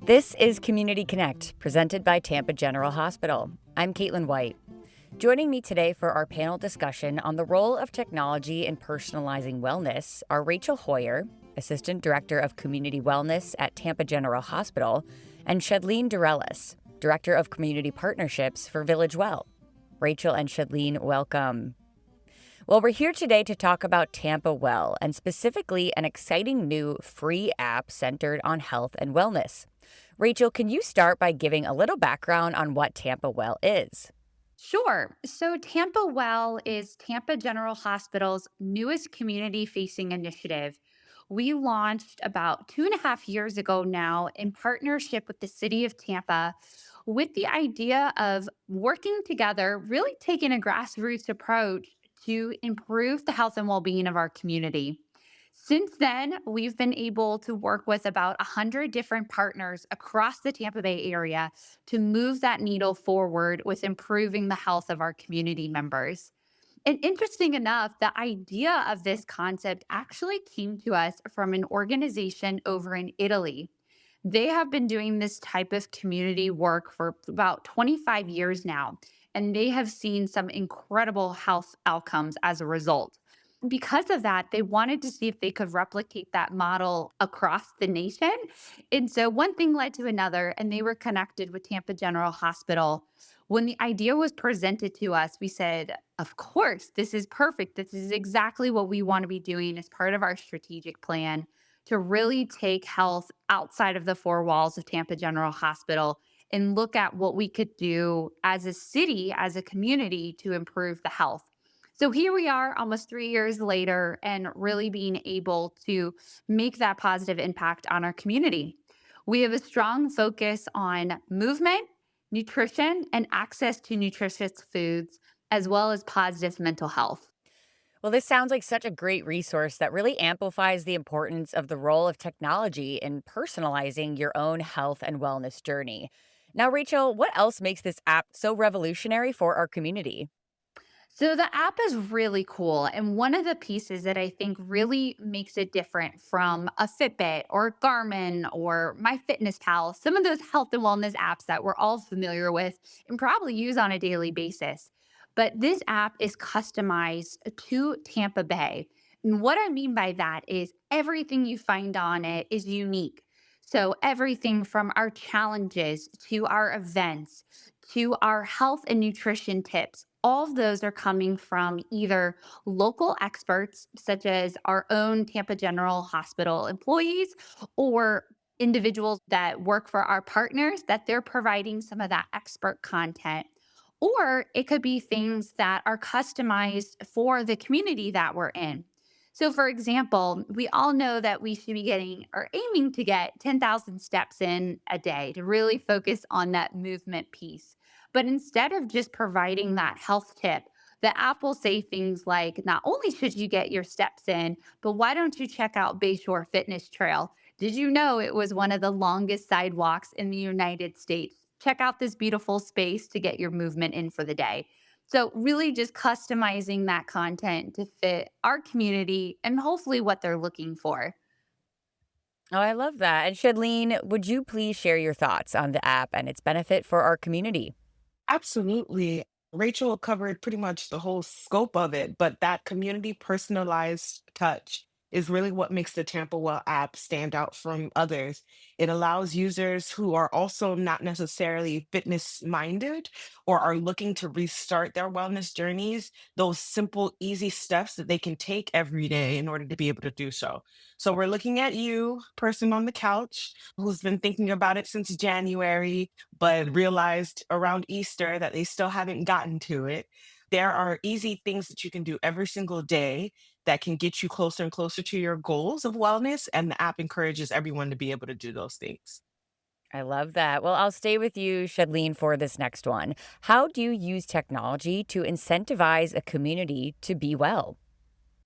This is Community Connect, presented by Tampa General Hospital. I'm Caitlin White. Joining me today for our panel discussion on the role of technology in personalizing wellness are Rachel Hoyer, Assistant Director of Community Wellness at Tampa General Hospital, and Chedeline Dorelus, Director of Community Partnerships for VillageWell. Rachel and Chedeline, welcome. Well, we're here today to talk about TampaWell and specifically an exciting new free app centered on health and wellness. Rachel, can you start by giving a little background on what TampaWell is? Sure. So TampaWell is Tampa General Hospital's newest community facing initiative. We launched about 2.5 years ago now in partnership with the city of Tampa with the idea of working together, really taking a grassroots approach to improve the health and well being of our community. Since then, we've been able to work with about 100 different partners across the Tampa Bay area to move that needle forward with improving the health of our community members. And interesting enough, the idea of this concept actually came to us from an organization over in Italy. They have been doing this type of community work for about 25 years now, and they have seen some incredible health outcomes as a result. Because of that, they wanted to see if they could replicate that model across the nation. And so one thing led to another, and they were connected with Tampa General Hospital. When the idea was presented to us, we said, of course, this is perfect. This is exactly what we want to be doing as part of our strategic plan to really take health outside of the four walls of Tampa General Hospital and look at what we could do as a city, as a community to improve the health. So here we are almost 3 years later and really being able to make that positive impact on our community. We have a strong focus on movement, nutrition, and access to nutritious foods, as well as positive mental health. Well, this sounds like such a great resource that really amplifies the importance of the role of technology in personalizing your own health and wellness journey. Now, Rachel, what else makes this app so revolutionary for our community? So the app is really cool. And one of the pieces that I think really makes it different from a Fitbit or Garmin or MyFitnessPal, some of those health and wellness apps that we're all familiar with and probably use on a daily basis. But this app is customized to Tampa Bay. And what I mean by that is everything you find on it is unique. So everything from our challenges to our events to our health and nutrition tips, all of those are coming from either local experts, such as our own Tampa General Hospital employees, or individuals that work for our partners, that they're providing some of that expert content. Or it could be things that are customized for the community that we're in. So, for example, we all know that we should be getting or aiming to get 10,000 steps in a day to really focus on that movement piece. But instead of just providing that health tip, the app will say things like, not only should you get your steps in, but why don't you check out Bayshore Fitness Trail? Did you know it was one of the longest sidewalks in the United States? Check out this beautiful space to get your movement in for the day. So, really just customizing that content to fit our community and hopefully what they're looking for. Oh, I love that. And Shadleen, would you please share your thoughts on the app and its benefit for our community? Absolutely. Rachel covered pretty much the whole scope of it, but that community personalized touch is really what makes the Tampa Well app stand out from others. It allows users who are also not necessarily fitness minded or are looking to restart their wellness journeys, those simple, easy steps that they can take every day in order to be able to do so. So we're looking at you, person on the couch, who's been thinking about it since January but realized around Easter that they still haven't gotten to it. There are easy things that you can do every single day that can get you closer and closer to your goals of wellness. And the app encourages everyone to be able to do those things. I love that. Well, I'll stay with you, Shadleen, for this next one. How do you use technology to incentivize a community to be well?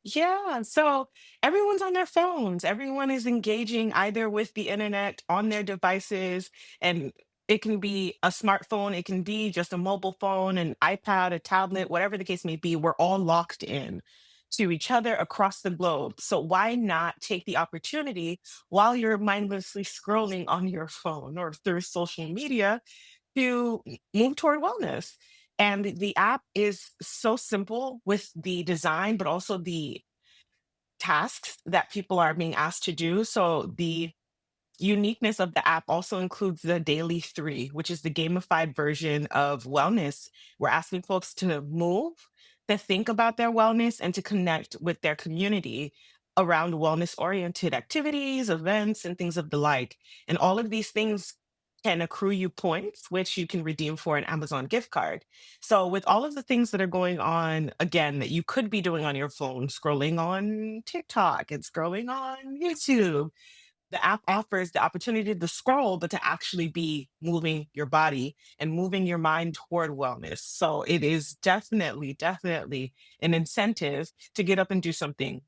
Yeah, so everyone's on their phones. Everyone is engaging either with the internet on their devices, and it can be a smartphone, it can be just a mobile phone, an iPad, a tablet, whatever the case may be. We're all locked in. to each other across the globe. So why not take the opportunity while you're mindlessly scrolling on your phone or through social media to move toward wellness? And the app is so simple with the design, but also the tasks that people are being asked to do. So the uniqueness of the app also includes the Daily Three, which is the gamified version of wellness. We're asking folks to move, to think about their wellness, and to connect with their community around wellness oriented activities, events, and things of the like. And all of these things can accrue you points, which you can redeem for an Amazon gift card. So, with all of the things that are going on, again, that you could be doing on your phone, scrolling on TikTok and scrolling on YouTube, the app offers the opportunity to scroll, but to actually be moving your body and moving your mind toward wellness. So it is definitely, definitely an incentive to get up and do something.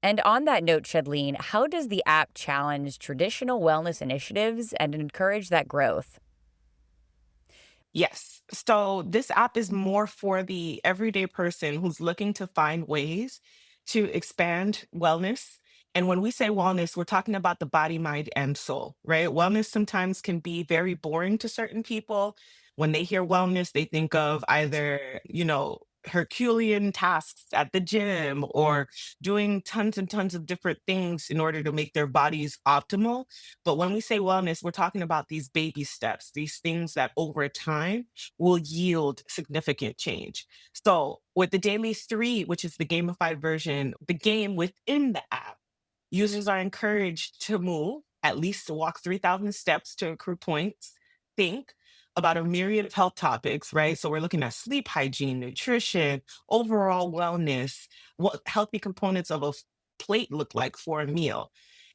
And on that note, Chedeline, how does the app challenge traditional wellness initiatives and encourage that growth? Yes. So this app is more for the everyday person who's looking to find ways to expand wellness. And when we say wellness, we're talking about the body, mind, and soul, right? Wellness sometimes can be very boring to certain people. When they hear wellness, they think of either, Herculean tasks at the gym or doing tons and tons of different things in order to make their bodies optimal. But when we say wellness, we're talking about these baby steps, these things that over time will yield significant change. So, with the Daily Three, which is the gamified version, the game within the app, users are encouraged to move, at least to walk 3,000 steps to accrue points, think about a myriad of health topics, right? So, we're looking at sleep hygiene, nutrition, overall wellness, what healthy components of a plate look like for a meal.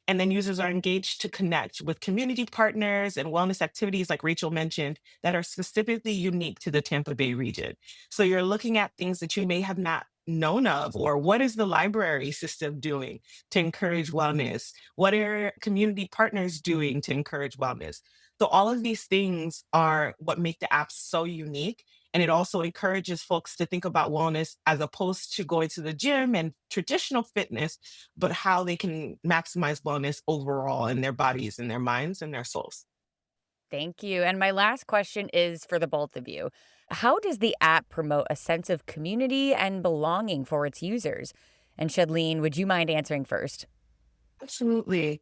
And then users are engaged to connect with community partners and wellness activities, like Rachel mentioned, that are specifically unique to the Tampa Bay region. So you're looking at things that you may have not known of, or what is the library system doing to encourage wellness? What are community partners doing to encourage wellness? So all of these things are what make the app so unique. And it also encourages folks to think about wellness as opposed to going to the gym and traditional fitness, but how they can maximize wellness overall in their bodies and their minds and their souls. Thank you. And my last question is for the both of you. How does the app promote a sense of community and belonging for its users? And Chedeline, would you mind answering first? Absolutely.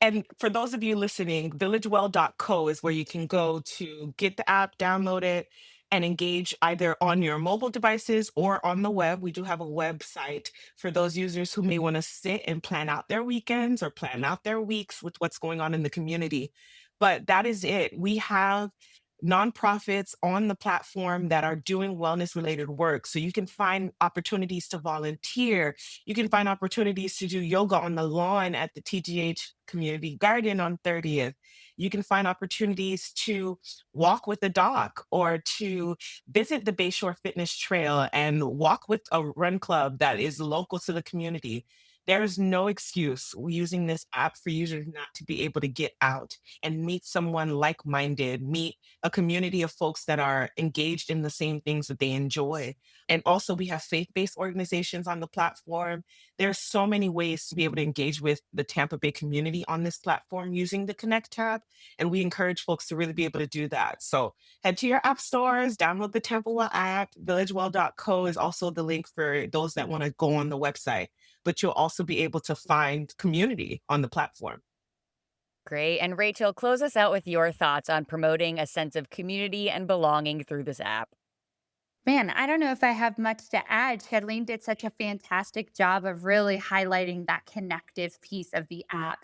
And for those of you listening, villagewell.co is where you can go to get the app, download it, and engage either on your mobile devices or on the web. We do have a website for those users who may want to sit and plan out their weekends or plan out their weeks with what's going on in the community. But that is it. We have nonprofits on the platform that are doing wellness related work. So you can find opportunities to volunteer, you can find opportunities to do yoga on the lawn at the TGH Community Garden on 30th. You can find opportunities to walk with a dog or to visit the Bayshore Fitness Trail and walk with a run club that is local to the community. There is no excuse using this app for users not to be able to get out and meet someone like minded, meet a community of folks that are engaged in the same things that they enjoy. And also, we have faith based organizations on the platform. There's so many ways to be able to engage with the Tampa Bay community on this platform using the Connect tab. And we encourage folks to really be able to do that. So head to your app stores, download the TampaWell app. VillageWell.co is also the link for those that want to go on the website. But you'll also be able to find community on the platform. Great. And Rachel, close us out with your thoughts on promoting a sense of community and belonging through this app. Man, I don't know if I have much to add. Chedeline did such a fantastic job of really highlighting that connective piece of the app.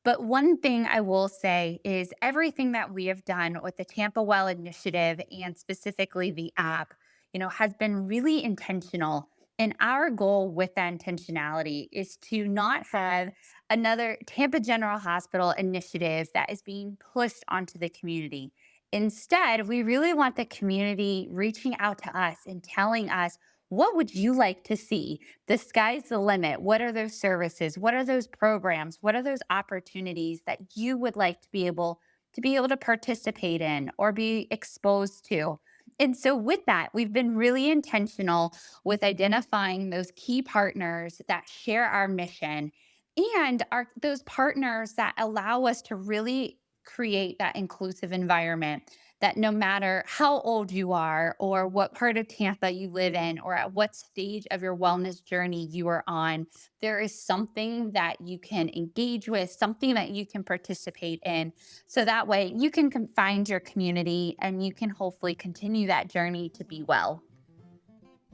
But one thing I will say is everything that we have done with the Tampa Well initiative and specifically the app, has been really intentional. And our goal with that intentionality is to not have another Tampa General Hospital initiative that is being pushed onto the community. Instead, we really want the community reaching out to us and telling us, what would you like to see? The sky's the limit. What are those services? What are those programs? What are those opportunities that you would like to be able to participate in or be exposed to? And so, with that, we've been really intentional with identifying those key partners that share our mission and are those partners that allow us to really create that inclusive environment that no matter how old you are or what part of Tampa you live in or at what stage of your wellness journey you are on, there is something that you can engage with, something that you can participate in. So that way you can find your community and you can hopefully continue that journey to be well.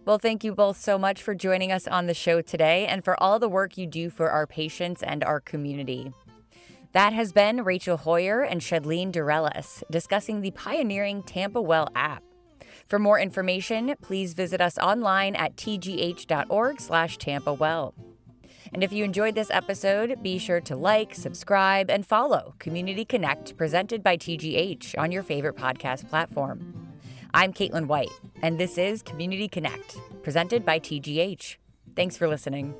Well, thank you both so much for joining us on the show today and for all the work you do for our patients and our community. That has been Rachel Hoyer and Chedeline Dorelus discussing the pioneering TampaWell app. For more information, please visit us online at tgh.org/TampaWell. And if you enjoyed this episode, be sure to like, subscribe, and follow Community Connect presented by TGH on your favorite podcast platform. I'm Caitlin White, and this is Community Connect presented by TGH. Thanks for listening.